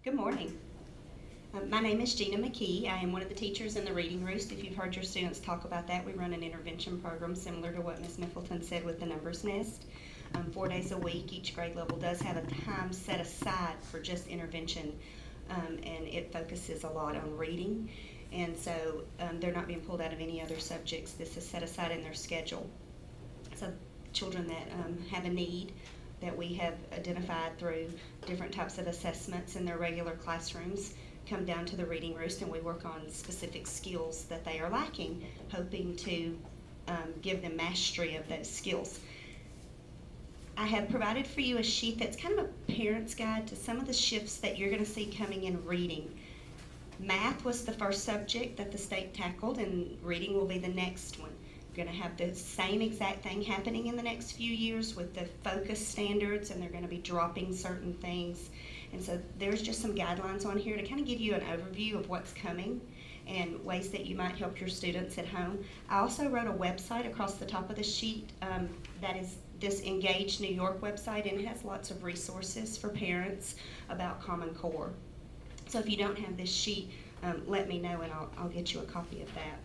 Good morning. My name is Gina McKee. I am one of the teachers in the Reading Roost. If you've heard your students talk about that, we run an intervention program similar to what Ms. Miffleton said with the Numbers Nest. 4 days a week, each grade level does have a time set aside for just intervention, and it focuses a lot on reading. And so they're not being pulled out of any other subjects. This is set aside in their schedule. So children that have a need that we have identified through different types of assessments in their regular classrooms come down to the Reading Roost, and we work on specific skills that they are lacking, hoping to give them mastery of those skills. I have provided for you a sheet that's kind of a parent's guide to some of the shifts that you're going to see coming in reading. Math was the first subject that the state tackled, and reading will be the next one. We're going to have the same exact thing happening in the next few years with the focus standards, and they're going to be dropping certain things. And so there's just some guidelines on here to kind of give you an overview of what's coming and ways that you might help your students at home. I also wrote a website across the top of the sheet that is this Engage New York website, and it has lots of resources for parents about Common Core. So if you don't have this sheet, let me know and I'll get you a copy of that.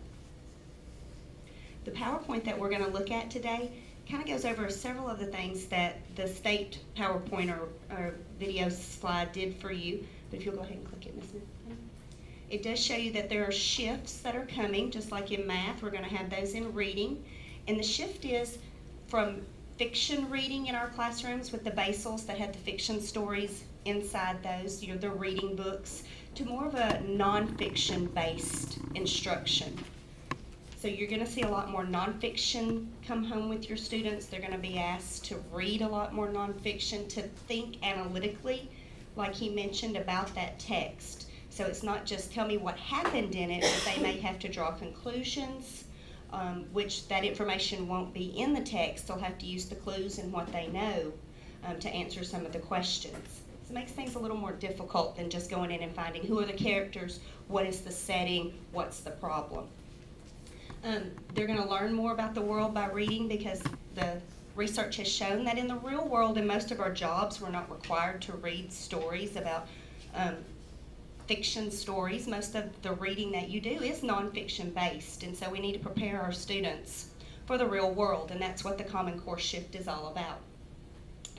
The PowerPoint that we're going to look at today kind of goes over several of the things that the state PowerPoint or video slide did for you. But if you'll go ahead and click it, Ms. Smith. It does show you that there are shifts that are coming, just like in math. We're going to have those in reading. And the shift is from fiction reading in our classrooms with the basals that have the fiction stories inside those, you know, the reading books, to more of a nonfiction based instruction. So you're going to see a lot more nonfiction come home with your students. They're going to be asked to read a lot more nonfiction, to think analytically, like he mentioned, about that text. So it's not just tell me what happened in it, but they may have to draw conclusions, which that information won't be in the text. They'll have to use the clues and what they know to answer some of the questions. So it makes things a little more difficult than just going in and finding who are the characters, what is the setting, what's the problem. They're going to learn more about the world by reading, because the research has shown that in the real world, in most of our jobs, we're not required to read stories about fiction stories. Most of the reading that you do is nonfiction based, and so we need to prepare our students for the real world, and that's what the Common Core shift is all about.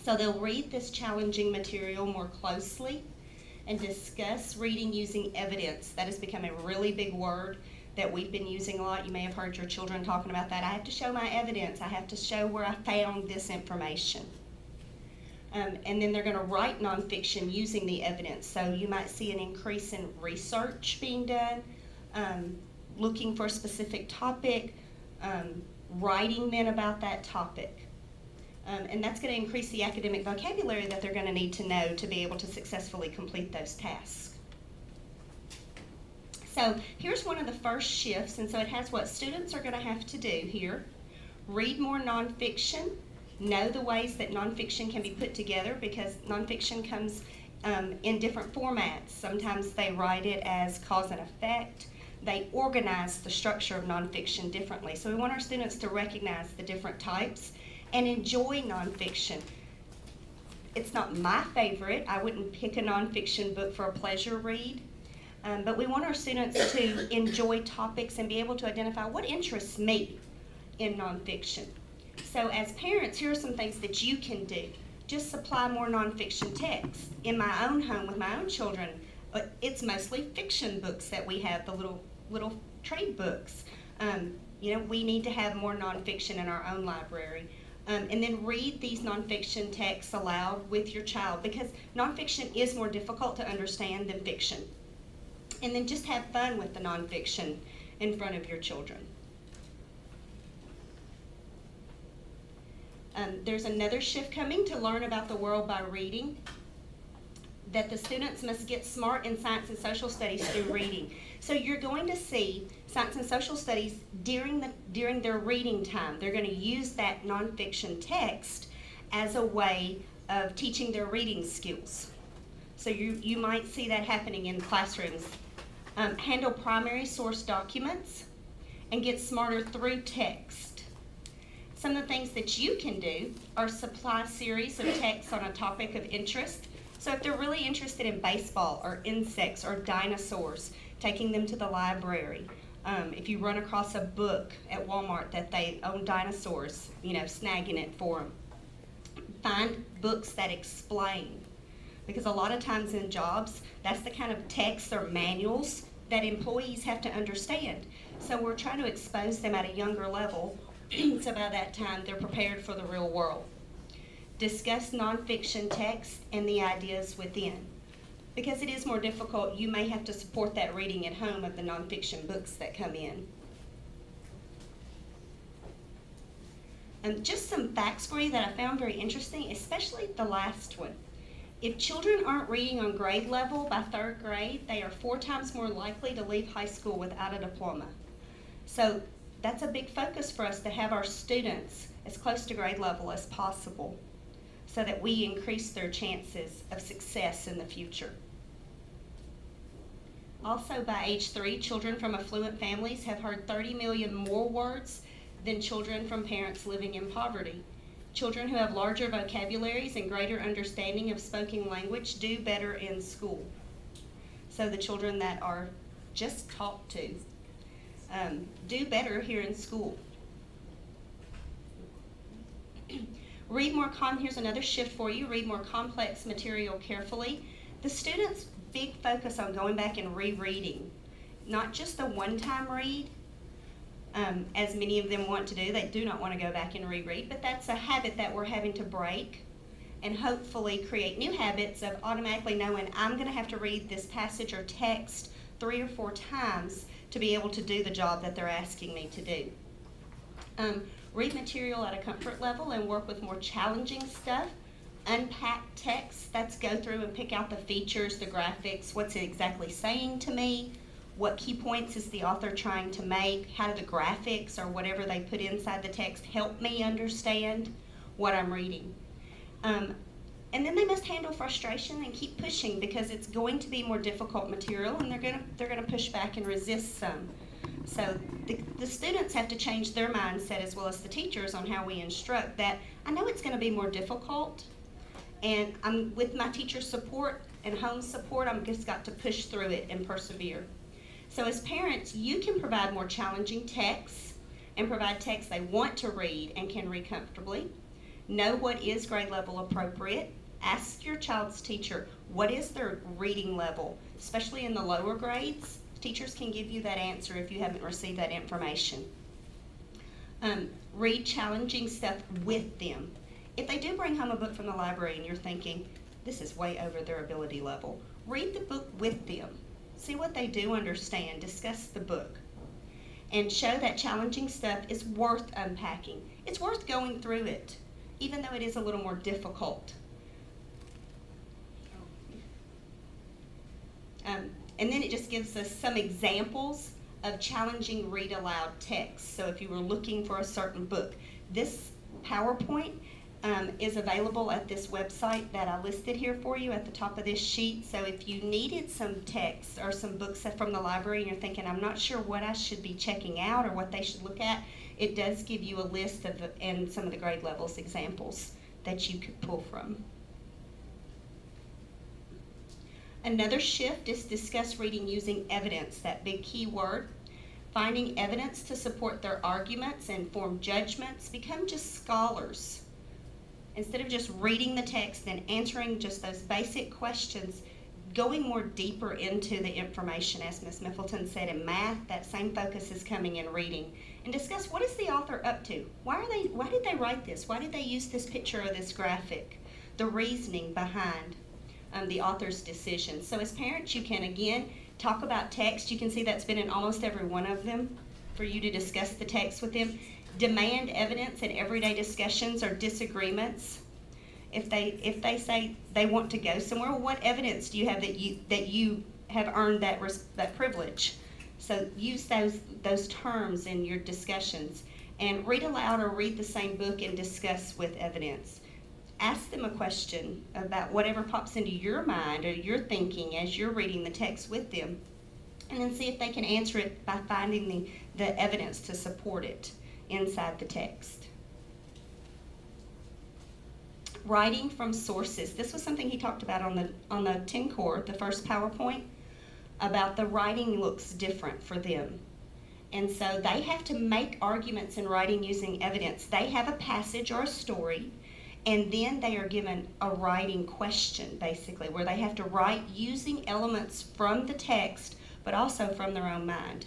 So they'll read this challenging material more closely and discuss reading using evidence. That has become a really big word that we've been using a lot. You may have heard your children talking about that. I have to show my evidence. I have to show where I found this information. And then they're going to write nonfiction using the evidence. So you might see an increase in research being done, looking for a specific topic, writing then about that topic. And that's going to increase the academic vocabulary that they're going to need to know to be able to successfully complete those tasks. So here's one of the first shifts, and so it has what students are going to have to do here. Read more nonfiction, know the ways that nonfiction can be put together, because nonfiction comes in different formats. Sometimes they write it as cause and effect. They organize the structure of nonfiction differently. So we want our students to recognize the different types and enjoy nonfiction. It's not my favorite. I wouldn't pick a nonfiction book for a pleasure read. But we want our students to enjoy topics and be able to identify what interests me in nonfiction. So as parents, here are some things that you can do. Just supply more nonfiction text. In my own home with my own children, it's mostly fiction books that we have, the little trade books. You know, we need to have more nonfiction in our own library. And then read these nonfiction texts aloud with your child, because nonfiction is more difficult to understand than fiction. And then just have fun with the nonfiction in front of your children. There's another shift coming to learn about the world by reading, that the students must get smart in science and social studies through reading. So you're going to see science and social studies during their reading time. They're going to use that nonfiction text as a way of teaching their reading skills. So you might see that happening in classrooms. Handle primary source documents and get smarter through text. Some of the things that you can do are supply series of texts on a topic of interest. So if they're really interested in baseball or insects or dinosaurs, taking them to the library. If you run across a book at Walmart that they own dinosaurs, snagging it for them. Find books that explain. Because a lot of times in jobs, that's the kind of texts or manuals that employees have to understand. So we're trying to expose them at a younger level so by that time they're prepared for the real world. Discuss nonfiction text and the ideas within. Because it is more difficult, you may have to support that reading at home of the nonfiction books that come in. Just some facts for you that I found very interesting, especially the last one. If children aren't reading on grade level by 3rd grade, they are 4 times more likely to leave high school without a diploma. So that's a big focus for us to have our students as close to grade level as possible so that we increase their chances of success in the future. Also, by age 3, children from affluent families have heard 30 million more words than children from parents living in poverty. Children who have larger vocabularies and greater understanding of spoken language do better in school. So the children that are just talked to do better here in school. Here's another shift for you. Read more complex material carefully. The students' big focus on going back and rereading, not just a one-time read, as many of them want to do. They do not want to go back and reread, but that's a habit that we're having to break and hopefully create new habits of automatically knowing I'm going to have to read this passage or text 3 or 4 times to be able to do the job that they're asking me to do. Read material at a comfort level and work with more challenging stuff. Unpack text. That's go through and pick out the features, the graphics, what's it exactly saying to me, what key points is the author trying to make, how do the graphics or whatever they put inside the text help me understand what I'm reading. And then they must handle frustration and keep pushing because it's going to be more difficult material and they're gonna push back and resist some. So the students have to change their mindset as well as the teachers on how we instruct that I know it's going to be more difficult and I'm with my teacher support and home support, I'm just got to push through it and persevere. So as parents, you can provide more challenging texts and provide texts they want to read and can read comfortably. Know what is grade level appropriate. Ask your child's teacher, what is their reading level, especially in the lower grades. Teachers can give you that answer if you haven't received that information. Read challenging stuff with them. If they do bring home a book from the library and you're thinking, this is way over their ability level, read the book with them. See what they do understand. Discuss the book. And show that challenging stuff is worth unpacking. It's worth going through it, even though it is a little more difficult. And then it just gives us some examples of challenging read aloud text. So if you were looking for a certain book, this PowerPoint is available at this website that I listed here for you at the top of this sheet. So if you needed some text or some books from the library and you're thinking, I'm not sure what I should be checking out or what they should look at, it does give you a list of and some of the grade levels examples that you could pull from. Another shift is discuss reading using evidence, that big key word. Finding evidence to support their arguments and form judgments. Become just scholars. Instead of just reading the text and answering just those basic questions, going more deeper into the information, as Ms. Miffleton said in math, that same focus is coming in reading. And discuss what is the author up to? Why did they write this? Why did they use this picture or this graphic? The reasoning behind the author's decision. So as parents, you can again talk about text. You can see that's been in almost every one of them for you to discuss the text with them. Demand evidence in everyday discussions or disagreements. If they say they want to go somewhere, well, what evidence do you have that you have earned that privilege? So use those terms in your discussions and read aloud or read the same book and discuss with evidence. Ask them a question about whatever pops into your mind or your thinking as you're reading the text with them, and then see if they can answer it by finding the evidence to support it inside the text. Writing from sources. This was something he talked about on the 10 core, the first PowerPoint, about the writing looks different for them. And so they have to make arguments in writing using evidence. They have a passage or a story, and then they are given a writing question, basically, where they have to write using elements from the text, but also from their own mind.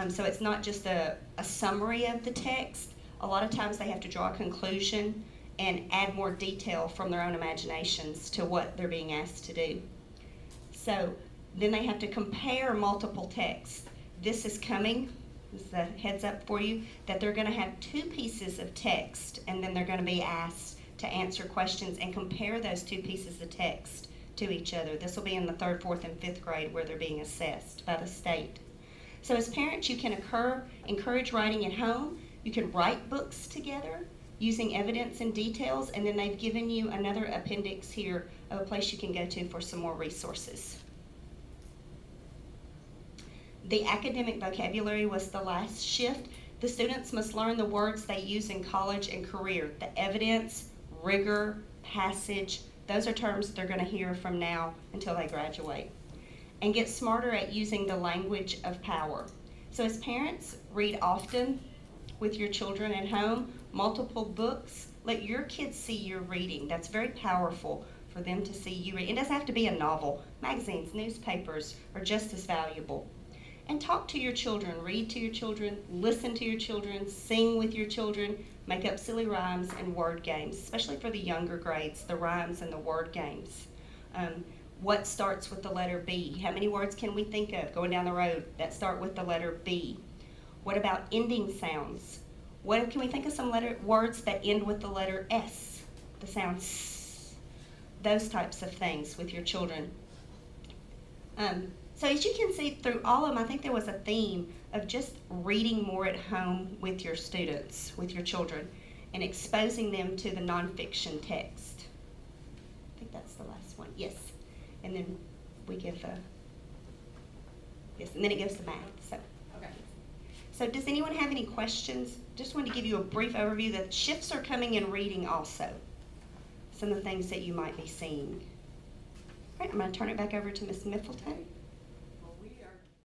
So it's not just a summary of the text. A lot of times they have to draw a conclusion and add more detail from their own imaginations to what they're being asked to do. So then they have to compare multiple texts. This is coming, this is a heads up for you, that they're going to have 2 pieces of text, and then they're going to be asked to answer questions and compare those 2 pieces of text to each other. This will be in the 3rd, 4th, and 5th grade where they're being assessed by the state. So as parents, you can encourage writing at home. You can write books together using evidence and details, and then they've given you another appendix here of a place you can go to for some more resources. The academic vocabulary was the last shift. The students must learn the words they use in college and career. The evidence, rigor, passage, those are terms they're going to hear from now until they graduate. And get smarter at using the language of power. So as parents, read often with your children at home, multiple books. Let your kids see you reading. That's very powerful for them to see you read. It doesn't have to be a novel. Magazines, newspapers are just as valuable. And talk to your children, read to your children, listen to your children, sing with your children, make up silly rhymes and word games, especially for the younger grades, the rhymes and the word games. What starts with the letter B? How many words can we think of going down the road that start with the letter B? What about ending sounds? What can we think of some words that end with the letter S? The sound S. Those types of things with your children. So as you can see through all of them, I think there was a theme of just reading more at home with your students, with your children, and exposing them to the nonfiction text. I think that's the last one. Yes. And then we give yes, and then it gives the math. So, okay. So does anyone have any questions? Just wanted to give you a brief overview that shifts are coming in reading also. Some of the things that you might be seeing. All right, I'm going to turn it back over to Ms. Miffleton.